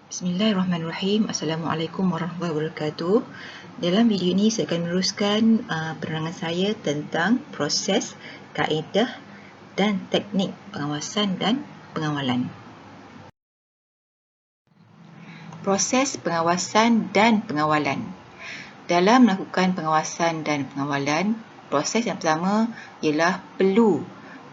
Bismillahirrahmanirrahim. Assalamualaikum warahmatullahi wabarakatuh. Dalam video ini saya akan meneruskan penerangan saya tentang proses, kaedah dan teknik pengawasan dan pengawalan. Proses pengawasan dan pengawalan. Dalam melakukan pengawasan dan pengawalan, proses yang pertama ialah perlu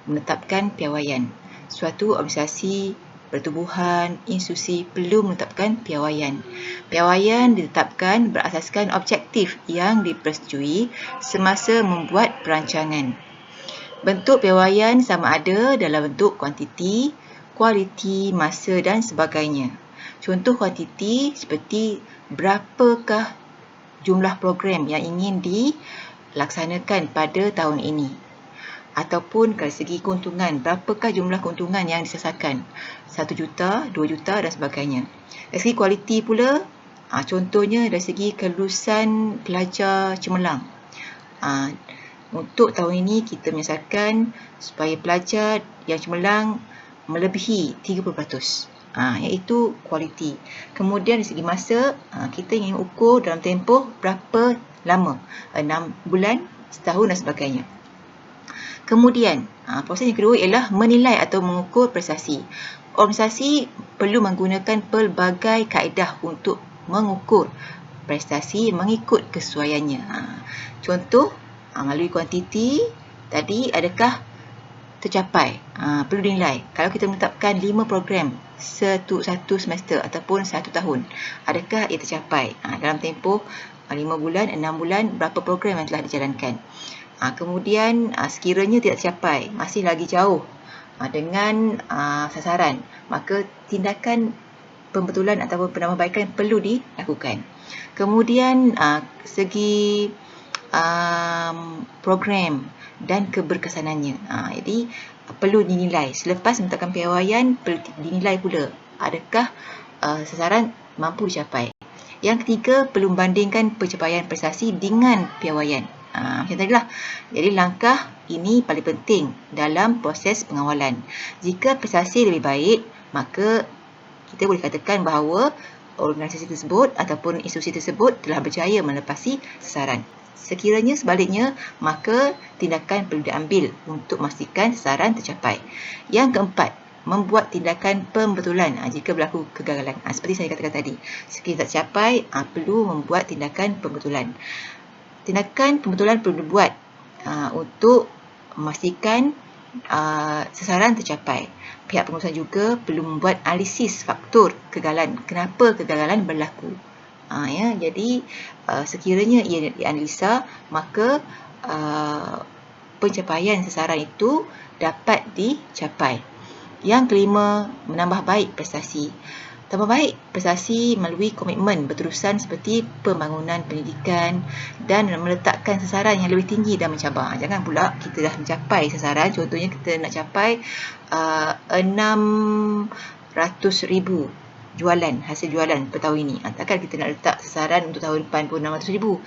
menetapkan piawaian. Suatu organisasi, pertubuhan, institusi perlu menetapkan piawaian. Piawaian ditetapkan berasaskan objektif yang dipersetujui semasa membuat perancangan. Bentuk piawaian sama ada dalam bentuk kuantiti, kualiti, masa dan sebagainya. Contoh kuantiti seperti berapakah jumlah program yang ingin dilaksanakan pada tahun ini. Ataupun dari segi keuntungan, berapakah jumlah keuntungan yang disasarkan? 1 juta, 2 juta dan sebagainya. Dari segi kualiti pula, contohnya dari segi kelulusan pelajar cemerlang. Untuk tahun ini kita menyasarkan supaya pelajar yang cemerlang melebihi 30%. Iaitu kualiti. Kemudian dari segi masa, kita ingin ukur dalam tempoh berapa lama, 6 bulan, setahun dan sebagainya. Kemudian, proses yang kedua ialah menilai atau mengukur prestasi. Organisasi perlu menggunakan pelbagai kaedah untuk mengukur prestasi mengikut kesesuaiannya. Contoh, melalui kuantiti, tadi adakah tercapai? Perlu dinilai. Kalau kita menetapkan 5 program satu semester ataupun 1 tahun, adakah ia tercapai? Dalam tempoh 5 bulan, 6 bulan, berapa program yang telah dijalankan? Kemudian sekiranya tidak tercapai, masih lagi jauh dengan sasaran, maka tindakan pembetulan ataupun penambahbaikan perlu dilakukan. Kemudian segi program dan keberkesanannya, jadi perlu dinilai. Selepas menetapkan piawaian, perlu dinilai pula adakah sasaran mampu dicapai. Yang ketiga, perlu membandingkan pencapaian prestasi dengan piawaian. Macam tadi lah. Jadi langkah ini paling penting dalam proses pengawalan. Jika prestasi lebih baik, maka kita boleh katakan bahawa organisasi tersebut ataupun institusi tersebut telah berjaya melepasi sasaran. Sekiranya sebaliknya, maka tindakan perlu diambil untuk memastikan sasaran tercapai. Yang keempat, membuat tindakan pembetulan jika berlaku kegagalan. Seperti saya katakan tadi, sekiranya tak tercapai, perlu membuat tindakan pembetulan. Tindakan pembetulan perlu dibuat untuk memastikan sasaran tercapai. Pihak pengurusan juga perlu membuat analisis faktor kegagalan. Kenapa kegagalan berlaku? Jadi sekiranya ia dianalisa, maka pencapaian sasaran itu dapat dicapai. Yang kelima, menambah baik prestasi. Tambah baik prestasi melalui komitmen berterusan seperti pembangunan pendidikan dan meletakkan sasaran yang lebih tinggi dan mencabar. Jangan pula kita dah mencapai sasaran, contohnya kita nak capai 600,000 jualan, hasil jualan per tahun ini. Takkan kita nak letak sasaran untuk tahun depan pun 600,000.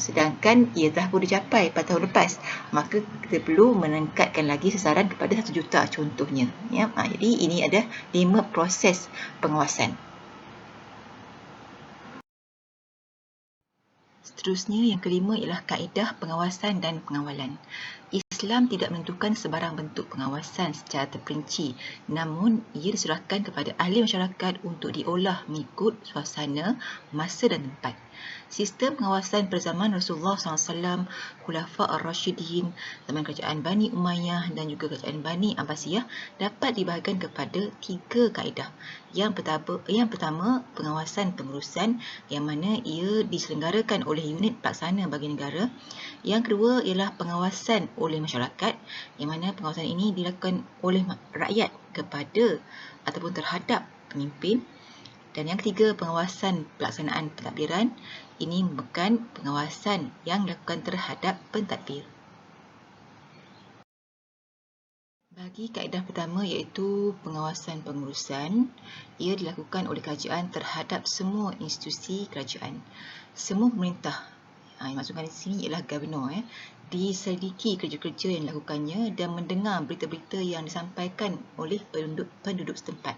Sedangkan ia telah pun dicapai pada tahun lepas. Maka kita perlu meningkatkan lagi sasaran kepada 1 juta contohnya. Jadi ini ada 5 proses pengawasan. Seterusnya, yang kelima ialah kaedah pengawasan dan pengawalan. Islam tidak menentukan sebarang bentuk pengawasan secara terperinci, namun ia diserahkan kepada ahli masyarakat untuk diolah mengikut suasana, masa dan tempat. Sistem pengawasan pada zaman Rasulullah SAW, Khulafa Ar-Rashidin, zaman kerajaan Bani Umayyah dan juga kerajaan Bani Abbasiyah dapat dibahagikan kepada 3 kaedah. Yang pertama, pengawasan pengurusan yang mana ia diselenggarakan oleh unit pelaksana bagi negara. Yang kedua ialah pengawasan oleh masyarakat, yang mana pengawasan ini dilakukan oleh rakyat kepada ataupun terhadap pemimpin. Dan yang ketiga, pengawasan pelaksanaan pentadbiran. Ini merupakan pengawasan yang dilakukan terhadap pentadbir. Bagi kaedah pertama iaitu pengawasan pengurusan, ia dilakukan oleh kerajaan terhadap semua institusi kerajaan. Semua pemerintah, yang maksudkan di sini ialah governor, diselidiki kerja-kerja yang dilakukannya dan mendengar berita-berita yang disampaikan oleh penduduk setempat.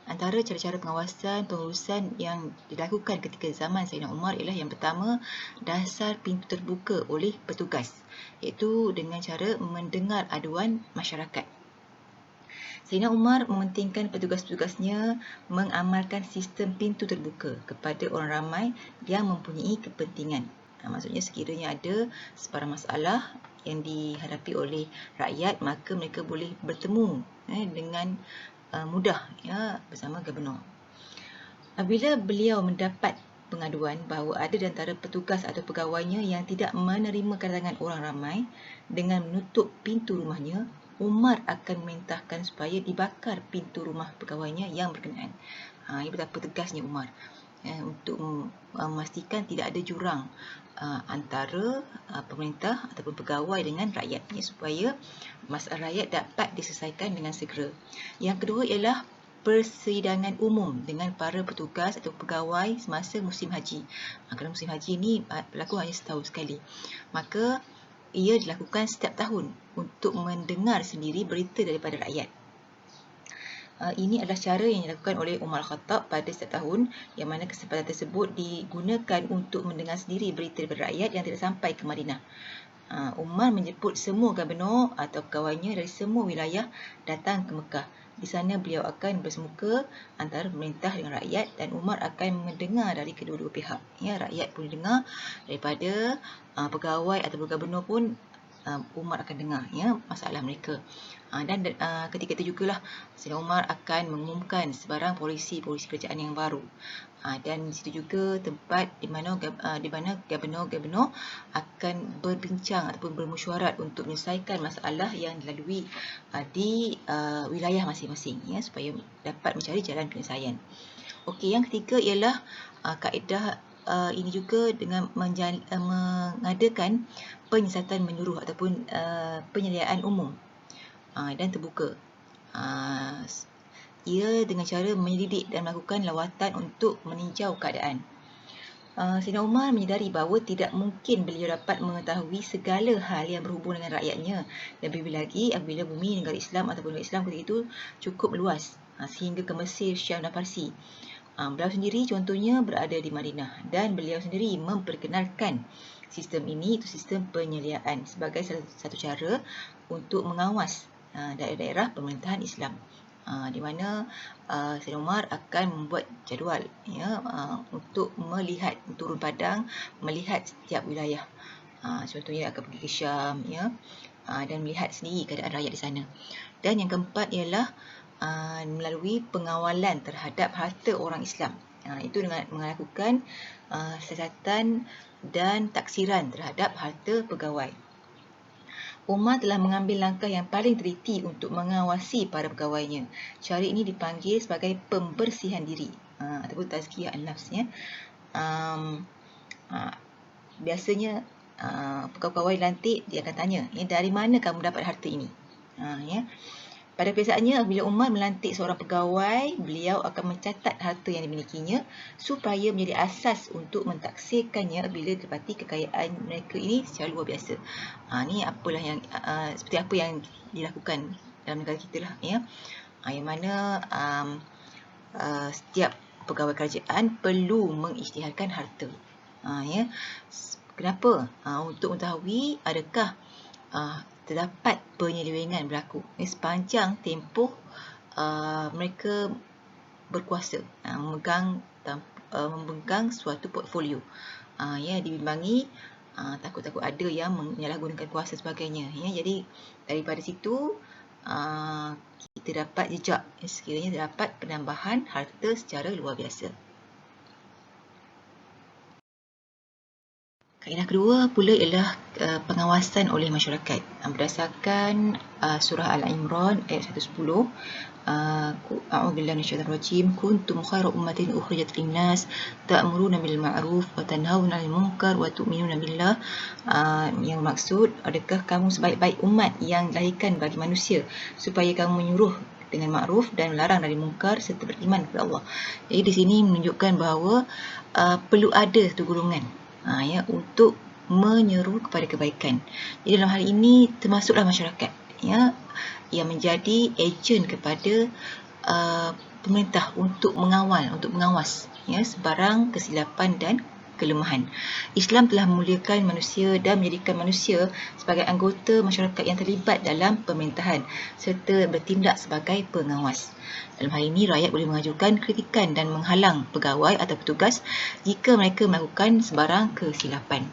Antara cara-cara pengawasan pengurusan yang dilakukan ketika zaman Sayyidina Umar ialah yang pertama, dasar pintu terbuka oleh petugas, iaitu dengan cara mendengar aduan masyarakat. Sayyidina Umar mementingkan petugas-petugasnya mengamalkan sistem pintu terbuka kepada orang ramai yang mempunyai kepentingan. Maksudnya sekiranya ada sebarang masalah yang dihadapi oleh rakyat, maka mereka boleh bertemu dengan mudah bersama Gubernur. Apabila beliau mendapat pengaduan bahawa ada di antara petugas atau pegawainya yang tidak menerima kedatangan orang ramai dengan menutup pintu rumahnya, Umar akan memerintahkan supaya dibakar pintu rumah pegawainya yang berkenaan. Ini betapa tegasnya Umar untuk memastikan tidak ada jurang antara pemerintah ataupun pegawai dengan rakyatnya supaya masalah rakyat dapat diselesaikan dengan segera. Yang kedua ialah persidangan umum dengan para petugas atau pegawai semasa musim haji. Kerana musim haji ini berlaku hanya setahun sekali. Maka ia dilakukan setiap tahun untuk mendengar sendiri berita daripada rakyat. Ini adalah cara yang dilakukan oleh Umar Khattab pada setiap tahun, yang mana kesempatan tersebut digunakan untuk mendengar sendiri berita daripada rakyat yang tidak sampai ke Madinah. Umar menjemput semua gubernur atau pegawainya dari semua wilayah datang ke Mekah. Di sana beliau akan bersemuka antara pemerintah dengan rakyat dan Umar akan mendengar dari kedua-dua pihak. Rakyat pun dengar daripada pegawai atau gubernur pun Umar akan dengar masalah mereka. Dan ketika itu jugalah Sayyidina Umar akan mengumumkan sebarang polisi-polisi kerajaan yang baru. Dan di situ juga tempat di mana gubernur-gubernur akan berbincang ataupun bermesyuarat untuk menyelesaikan masalah yang dilalui di wilayah masing-masing supaya dapat mencari jalan penyelesaian. Okey, yang ketiga ialah kaedah ini juga dengan mengadakan penyiasatan menyuruh ataupun penyediaan umum dan terbuka. Ia dengan cara menyelidik dan melakukan lawatan untuk meninjau keadaan. Sayyidina Umar menyedari bahawa tidak mungkin beliau dapat mengetahui segala hal yang berhubung dengan rakyatnya. Lebih lagi apabila bumi negara Islam ataupun negara Islam ketika itu cukup luas sehingga ke Mesir, Syam dan Parsi. Beliau sendiri contohnya berada di Madinah dan beliau sendiri memperkenalkan sistem ini, itu sistem penyeliaan sebagai satu cara untuk mengawas daerah-daerah pemerintahan Islam, di mana Sayyidina Umar akan membuat jadual untuk melihat, turun padang melihat setiap wilayah. Contohnya akan pergi ke Syam dan melihat sendiri keadaan rakyat di sana. Dan yang keempat ialah melalui pengawalan terhadap harta orang Islam. Itu dengan melakukan siasatan dan taksiran terhadap harta pegawai. Umar telah mengambil langkah yang paling teliti untuk mengawasi para pegawainya. Cara ini dipanggil sebagai pembersihan diri ataupun tazkiyah an-nafs. Biasanya pegawai lantik dia akan tanya, dari mana kamu dapat harta ini? Pada kebiasaannya, bila Umar melantik seorang pegawai, beliau akan mencatat harta yang dimilikinya supaya menjadi asas untuk mentaksirkannya bila dapati kekayaan mereka ini secara luar biasa. Ini apalah yang seperti apa yang dilakukan dalam negara kita lah, yang mana setiap pegawai kerajaan perlu mengisytiharkan harta. Kenapa? Untuk mengetahui adakah terdapat penyelewengan berlaku sepanjang tempoh mereka berkuasa memegang suatu portfolio. Dibimbangi takut-takut ada yang menyalahgunakan kuasa sebagainya. Jadi daripada situ kita dapat jejak sekiranya terdapat penambahan harta secara luar biasa. Kaedah kedua pula ialah pengawasan oleh masyarakat. Berdasarkan surah Al-Imran ayat 110, A'udzubillahi minasyaitonir rajim, kuntum khairu ummatin ukhrijat lin-nas ta'muruna bil ma'ruf wa tanhauna 'anil munkar wa tu'minuna billah. Yang maksud, adakah kamu sebaik-baik umat yang dilahirkan bagi manusia supaya kamu menyuruh dengan makruf dan melarang dari mungkar serta beriman kepada Allah. Jadi di sini menunjukkan bahawa perlu ada satu golongan untuk menyeru kepada kebaikan. Jadi dalam hal ini termasuklah masyarakat yang menjadi ejen kepada pemerintah untuk mengawas sebarang kesilapan dan kelemahan. Islam telah memuliakan manusia dan menjadikan manusia sebagai anggota masyarakat yang terlibat dalam pemerintahan serta bertindak sebagai pengawas. Dalam hal ini, rakyat boleh mengajukan kritikan dan menghalang pegawai atau petugas jika mereka melakukan sebarang kesilapan.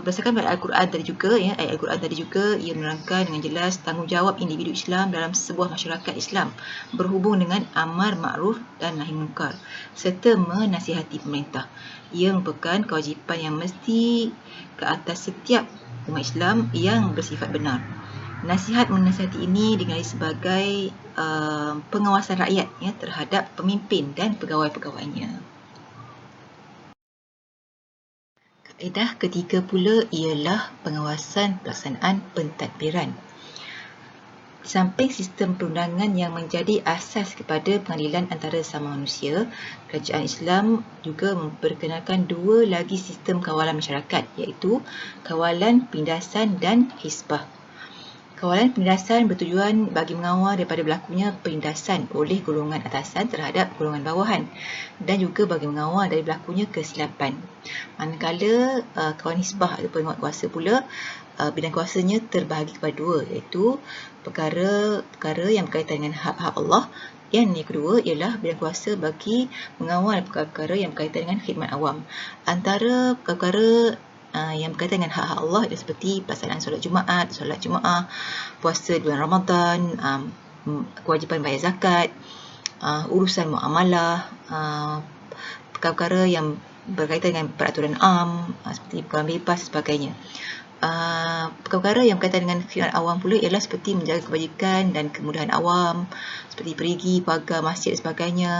Berdasarkan pada Al-Quran tadi juga, ayat Al-Quran tadi juga, ia menerangkan dengan jelas tanggungjawab individu Islam dalam sebuah masyarakat Islam berhubung dengan amar ma'ruf dan nahi munkar serta menasihati pemerintah. Ia merupakan kewajipan yang mesti ke atas setiap umat Islam yang bersifat benar. Nasihat menasihati ini dikenali sebagai pengawasan rakyat terhadap pemimpin dan pegawai-pegawainya. Kaedah ketiga pula ialah pengawasan pelaksanaan pentadbiran. Di samping sistem perundangan yang menjadi asas kepada pengadilan antara sesama manusia, kerajaan Islam juga memperkenalkan dua lagi sistem kawalan masyarakat, iaitu kawalan penindasan dan hisbah. Kawalan penindasan bertujuan bagi mengawal daripada berlakunya penindasan oleh golongan atasan terhadap golongan bawahan dan juga bagi mengawal dari berlakunya kesilapan. Manakala kawalan hisbah atau penguatkuasa pula, bidang kuasanya terbahagi kepada dua, iaitu perkara yang berkaitan dengan hak-hak Allah, dan yang kedua ialah bidang kuasa bagi mengawal perkara-perkara yang berkaitan dengan khidmat awam. Antara perkara yang berkaitan dengan hak-hak Allah seperti pelaksanaan solat Jumaat, puasa di bulan Ramadan, kewajipan bayar zakat, urusan muamalah, perkara-perkara yang berkaitan dengan peraturan am seperti pekerjaan bebas dan sebagainya. Perkara yang berkaitan dengan khidmat awam pula ialah seperti menjaga kebajikan dan kemudahan awam seperti perigi, pagar, masjid dan sebagainya.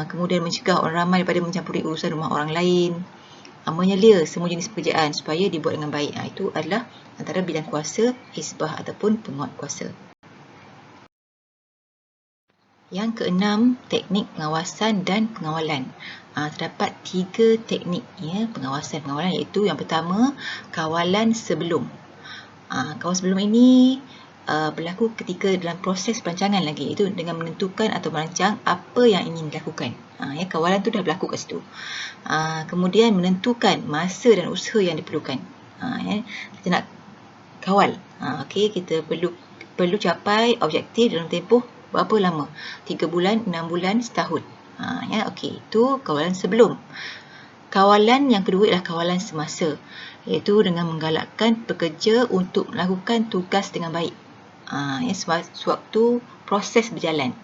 Kemudian mencegah orang ramai daripada mencampuri urusan rumah orang lain, menyelia semua jenis pekerjaan supaya dibuat dengan baik. Itu adalah antara bidang kuasa hisbah ataupun penguat kuasa. Yang keenam, teknik pengawasan dan pengawalan. Terdapat tiga teknik pengawasan pengawalan, iaitu yang pertama, kawalan sebelum. Kawalan sebelum ini berlaku ketika dalam proses perancangan lagi, itu dengan menentukan atau merancang apa yang ingin dilakukan. Kawalan tu dah berlaku kat situ. Kemudian menentukan masa dan usaha yang diperlukan. Kita nak kawal. Kita perlu capai objektif dalam tempoh berapa lama? 3 bulan, 6 bulan, setahun. Itu kawalan sebelum. Kawalan yang kedua ialah kawalan semasa, iaitu dengan menggalakkan pekerja untuk melakukan tugas dengan baik sewaktu proses berjalan.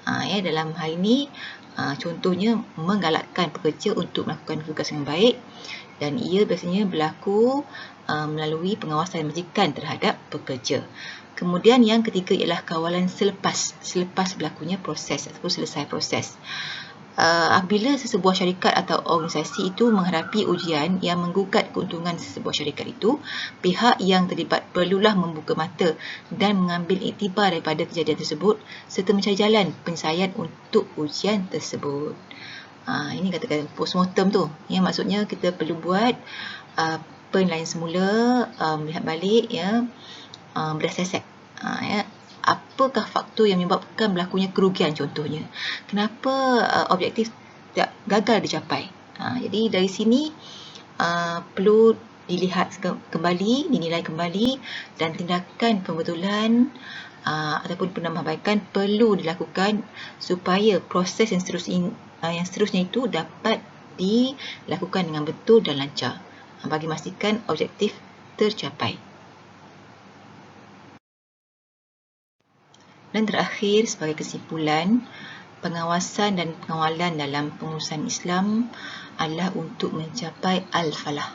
Dalam hal ini, contohnya menggalakkan pekerja untuk melakukan tugas dengan baik, dan ia biasanya berlaku melalui pengawasan majikan terhadap pekerja. Kemudian yang ketiga ialah kawalan selepas berlakunya proses ataupun selesai proses. Apabila sesebuah syarikat atau organisasi itu menghadapi ujian yang menggugat keuntungan sesebuah syarikat itu, pihak yang terlibat perlulah membuka mata dan mengambil iktibar daripada kejadian tersebut serta mencari jalan penyelesaian untuk ujian tersebut. Ini katakan postmortem tu. Maksudnya kita perlu buat penilaian semula, melihat balik, berdasar apakah faktor yang menyebabkan berlakunya kerugian contohnya. Kenapa objektif gagal dicapai. Jadi dari sini perlu dilihat kembali, dinilai kembali, dan tindakan pembetulan ataupun penambahbaikan perlu dilakukan supaya proses yang seterusnya itu dapat dilakukan dengan betul dan lancar bagi memastikan objektif tercapai. Dan terakhir, sebagai kesimpulan, pengawasan dan pengawalan dalam pengurusan Islam adalah untuk mencapai al-falah.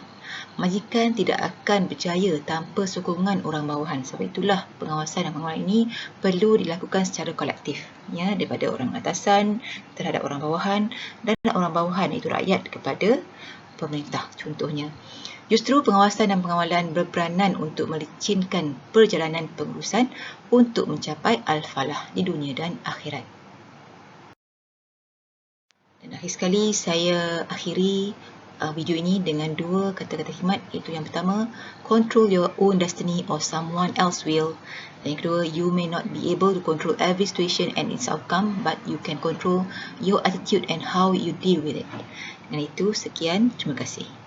Majikan tidak akan berjaya tanpa sokongan orang bawahan. Sebab itulah pengawasan dan pengawalan ini perlu dilakukan secara kolektif, daripada orang atasan terhadap orang bawahan dan orang bawahan iaitu rakyat kepada pemerintah contohnya. Justru pengawasan dan pengawalan berperanan untuk melicinkan perjalanan pengurusan untuk mencapai al-falah di dunia dan akhirat. Dan akhir sekali saya akhiri video ini dengan 2 kata-kata hikmat, iaitu yang pertama, control your own destiny or someone else will. Dan yang kedua, you may not be able to control every situation and its outcome, but you can control your attitude and how you deal with it. Dengan itu, sekian, terima kasih.